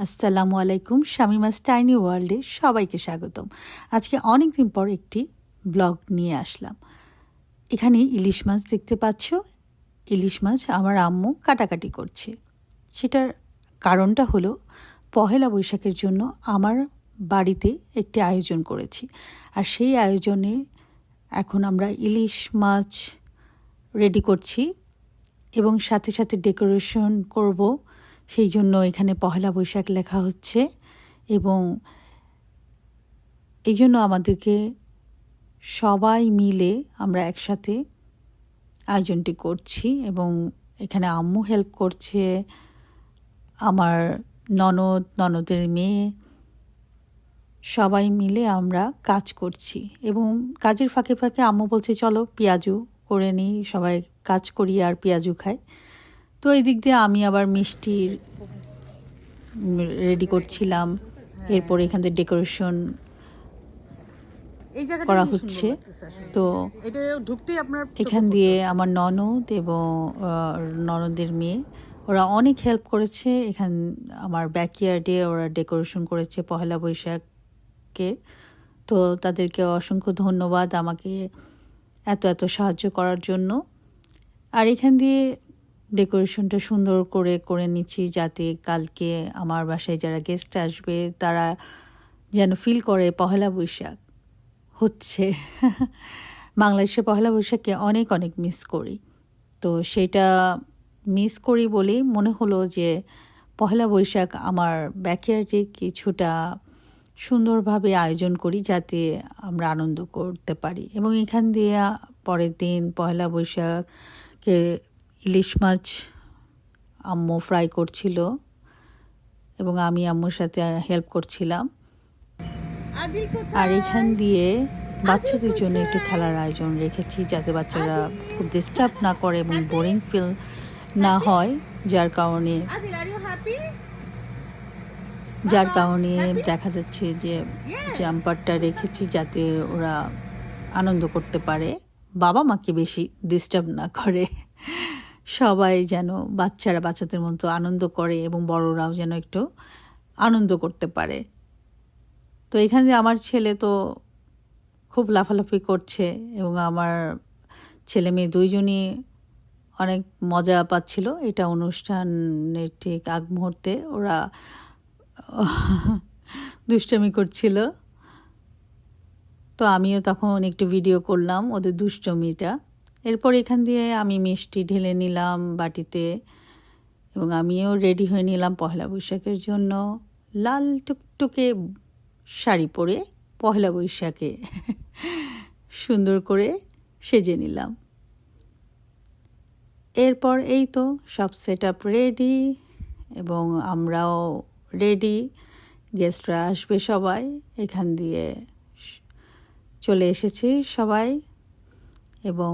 আসসালামু আলাইকুম, শামিমাস টাইনি ওয়ার্ল্ডে সবাইকে স্বাগতম। আজকে অনেক দিন পর একটি ব্লগ নিয়ে আসলাম। এখানে ইলিশ মাছ দেখতে পাচ্ছ। ইলিশ মাছ আমার আম্মু কাটাকাটি করছে। সেটার কারণটা হলো পহেলা বৈশাখের জন্য আমার বাড়িতে একটি আয়োজন করেছি। আর সেই আয়োজনে এখন আমরা ইলিশ মাছ রেডি করছি এবং সাথে সাথে ডেকোরেশন করব। সেই জন্য এখানে পহেলা বৈশাখ লেখা হচ্ছে এবং এই জন্য আমাদেরকে সবাই মিলে আমরা একসাথে আয়োজনটি করছি এবং এখানে আম্মু হেল্প করছে, আমার ননদের মেয়ে, সবাই মিলে আমরা কাজ করছি এবং কাজের ফাঁকে ফাঁকে আম্মু বলছে চলো পেঁয়াজু করে নিই, সবাই কাজ করি আর পেঁয়াজু খাই। তো এই দিক দিয়ে আমি আবার মিষ্টির রেডি করছিলাম। এরপর এখান থেকে ডেকোরেশন করা হচ্ছে। তো এখান দিয়ে আমার ননদ এবং ননদের মেয়ে ওরা অনেক হেল্প করেছে। এখান আমার ব্যাকইয়ার্ডে ওরা ডেকোরেশন করেছে পহেলা বৈশাখকে। তো তাদেরকে অসংখ্য ধন্যবাদ আমাকে এত সাহায্য করার জন্য। আর এখান দিয়ে ডেকোরেশনটা সুন্দর করে নিচ্ছি যাতে কালকে আমার বাসায় যারা গেস্ট আসবে তারা যেন ফিল করে পহেলা বৈশাখ হচ্ছে। বাংলাদেশে পহেলা বৈশাখকে অনেক মিস করি। তো সেটা মিস করি বলেই মনে হলো যে পহেলা বৈশাখ আমার ব্যাকইয়ার্ডে কিছুটা সুন্দরভাবে আয়োজন করি যাতে আমরা আনন্দ করতে পারি। এবং এখান দিয়ে পরের দিন পহেলা বৈশাখে ইলিশ মাছ আম্মু ফ্রাই করছিল এবং আমি আম্মুর সাথে হেল্প করছিলাম। আর এখান দিয়ে বাচ্চাদের জন্য একটু খেলার আয়োজন রেখেছি যাতে বাচ্চারা খুব ডিস্টার্ব না করে এবং বোরিং ফিল না হয়, যার কারণে দেখা যাচ্ছে যে জাম্পারটা রেখেছি যাতে ওরা আনন্দ করতে পারে, বাবা মাকে বেশি ডিস্টার্ব না করে, সবাই যেন বাচ্চাদের মতো আনন্দ করে এবং বড়রাও যেন একটু আনন্দ করতে পারে। তো এখানে আমার ছেলে তো খুব লাফালাফি করছে এবং আমার ছেলে মেয়ে দুইজনই অনেক মজা পাচ্ছিল। এটা অনুষ্ঠানের ঠিক আগ মুহূর্তে ওরা দুষ্টামি করছিল। তো আমিও তখন একটু ভিডিও করলাম ওদের দুষ্টমিটা। এরপর এখান দিয়ে আমি মিষ্টি ঢেলে নিলাম বাটিতে এবং আমিও রেডি হয়ে নিলাম পহেলা বৈশাখের জন্য। লাল টুকটুকে শাড়ি পরে পহেলা বৈশাখে সুন্দর করে সেজে নিলাম। এরপর এই তো সব সেট আপ রেডি এবং আমরাও রেডি, গেস্টরা আসবে সবাই। এখান দিয়ে চলে এসেছি সবাই এবং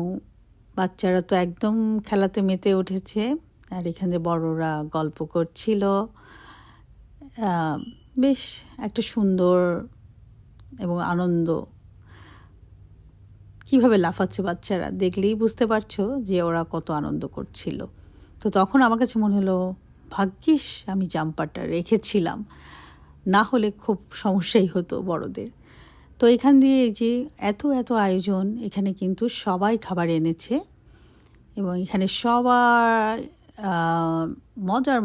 বাচ্চারা তো একদম খেলাতে মেতে উঠেছে আর এখানে বড়রা গল্প করছিল। বেশ একটা সুন্দর এবং আনন্দ, কিভাবে লাফাচ্ছে বাচ্চারা দেখলেই বুঝতে পারছো যে ওরা কত আনন্দ করছিল। তো তখন আমার কাছে মনে হলো ভাগ্যিস আমি জাম্পারটা রেখেছিলাম, না হলে খুব সমস্যাই হতো বড়দের। তো এখান দিয়ে এই যে এত আয়োজন, এখানে কিন্তু সবাই খাবার এনেছে এবং এখানে সবার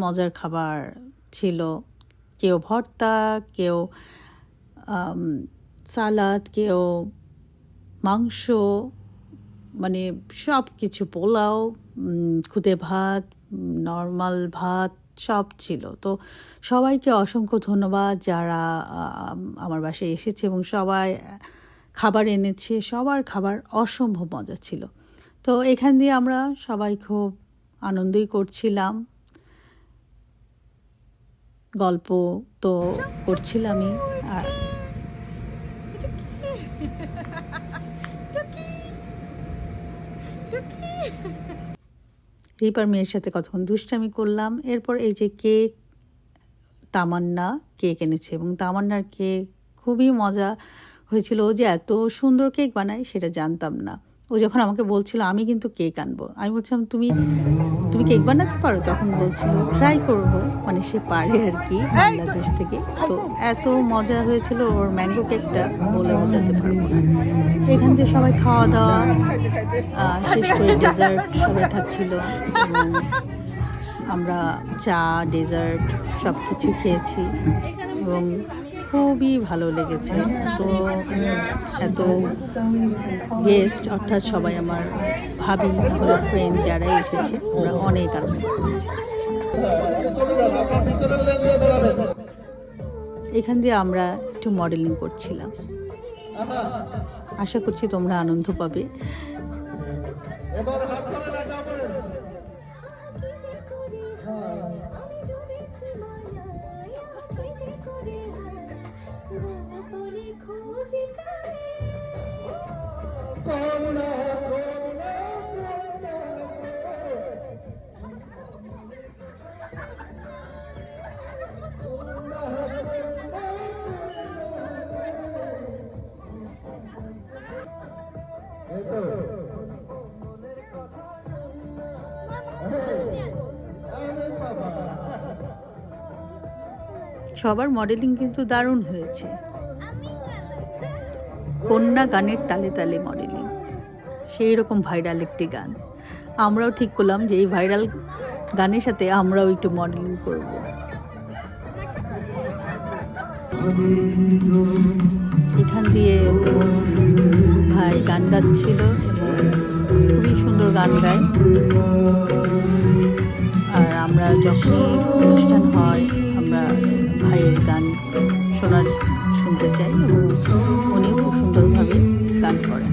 মজার খাবার ছিল। কেউ ভর্তা, কেউ সালাদ, কেউ মাংস, মানে সব কিছু, পোলাও, খুদে ভাত, নর্মাল ভাত সব ছিল। তো সবাইকে অসংখ্য ধন্যবাদ যারা আমার বাসায় এসেছে এবং সবাই খাবার এনেছে। সবার খাবার অসম্ভব মজা ছিল। তো এখান দিয়ে আমরা সবাই খুব আনন্দই করছিলাম, গল্প তো করছিলামই। আর রিপার মেয়ের সাথে কতক্ষণ দুষ্টামি করলাম। এরপর এই যে তামান্না কেক এনেছে এবং তামান্নার কেক খুবই মজা হয়েছিল। ও যে এত সুন্দর কেক বানায় সেটা জানতাম না। ও যখন আমাকে বলছিল আমি কিন্তু কেক আনবো, আমি বলছিলাম তুমি তুমি কেক বানাতে পারো? তখন বলছিল ট্রাই করবো, মানে সে পারে আর কি, বাংলাদেশ থেকে। তো এত মজা হয়েছিল ওর ম্যাঙ্গো কেকটা, বলে বোঝাতে পারবো না। এখান থেকে সবাই খাওয়া দাওয়া শেষ করে ডেজার্ট সবাই খাচ্ছিল, এবং আমরা চা ডেজার্ট সব কিছু খেয়েছি এবং খুবই ভালো লেগেছে। তো এত গেস্ট, অর্থাৎ সবাই আমার ভাবি হলো ফ্রেন্ড যারাই এসেছে, আমরা অনেক আনন্দ করেছি। এখান দিয়ে আমরা একটু মডেলিং করছিলাম। আশা করছি তোমরা আনন্দ পাবে। সবার মডেলিং কিন্তু দারুণ হয়েছে। কন্যা গানের তালে তালে মডেলিং, সেই রকম ভাইরাল একটি গান। আমরাও ঠিক করলাম যে এই ভাইরাল গানের সাথে আমরাও একটু মডেলিং করব। এখান দিয়ে ভাই গান গাচ্ছিল এবং খুবই সুন্দর গান গায়। আর আমরা যখনই অনুষ্ঠান হয় আমরা ভাইয়ের গান শুনতে চাই, এবং উনিও খুব সুন্দরভাবে গান করেন।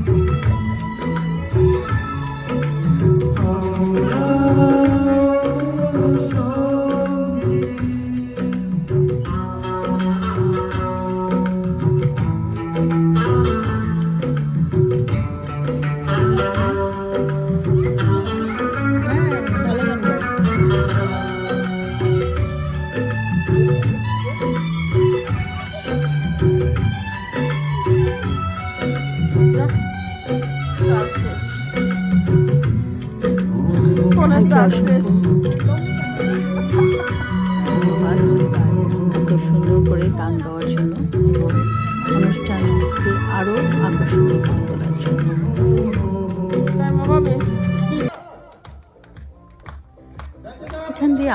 এত সুন্দর করে গান গাওয়ার জন্য এবং অনুষ্ঠানকে আরো আকর্ষণীয় করে তোলার জন্য। এখান দিয়ে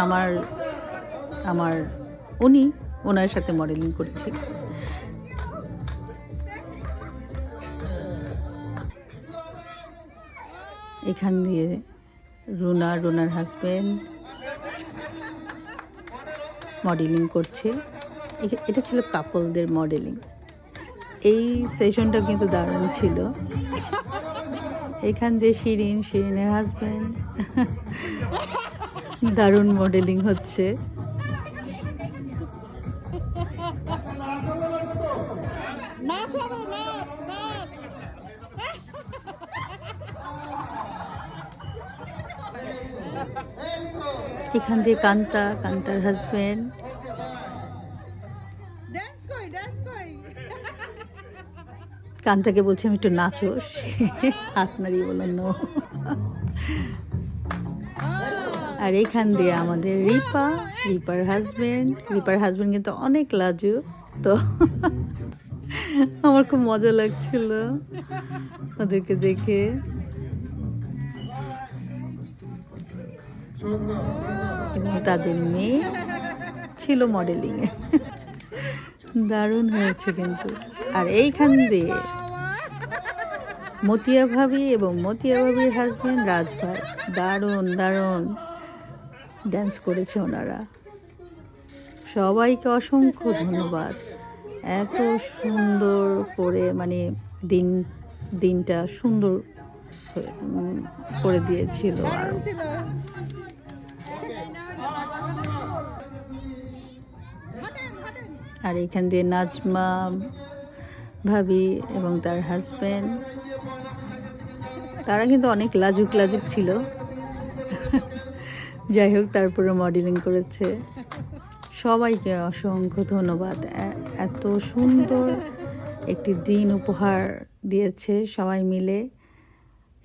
উনি ওনার সাথে মডেলিং করছি। এখান দিয়ে রুনার হাজবেন্ড মডেলিং করছে। এটা ছিল কাপলদের মডেলিং। এই সেশনটা কিন্তু দারুণ ছিল। এখান দিয়ে শিরিনের হাজবেন্ড দারুণ মডেলিং হচ্ছে। এখান দিয়ে কান্তার হাজবেন্ড কান্তাকে বলছে আমি একটু নাচো, হাত নাড়িয়ে বলল নো। আর এখান দিয়ে আমাদের রিপার হাজবেন্ড কিন্তু অনেক লাজু। তো আমার খুব মজা লাগছিল ওদেরকে দেখে। এবং তাদের মেয়ে ছিল মডেলিং এ, দারুণ হয়েছে কিন্তু। আর এইখান দিয়ে মতিয়া ভাবি এবং মতিয়া ভাবির হাজবেন্ড রাজ ভাই দারুণ ড্যান্স করেছে ওনারা। সবাইকে অসংখ্য ধন্যবাদ। এত সুন্দর করে মানে দিনটা সুন্দর করে দিয়েছিল। আর এখান দিয়ে নাজমা ভাবি এবং তার হাজবেন্ড, তারা কিন্তু অনেক লাজুক ছিল। যাই হোক, তারপরে মডেলিং করেছে। সবাইকে অসংখ্য ধন্যবাদ। এত সুন্দর একটি দিন উপহার দিয়েছে সবাই মিলে,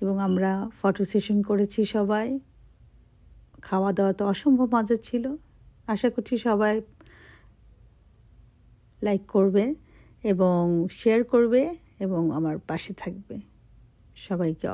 এবং আমরা ফটো সেশন করেছি সবাই। খাওয়া দাওয়া তো অসম্ভব মজা ছিল। আশা করছি সবাই লাইক করবে এবং শেয়ার করবে এবং আমার পাশে থাকবে। সবাইকে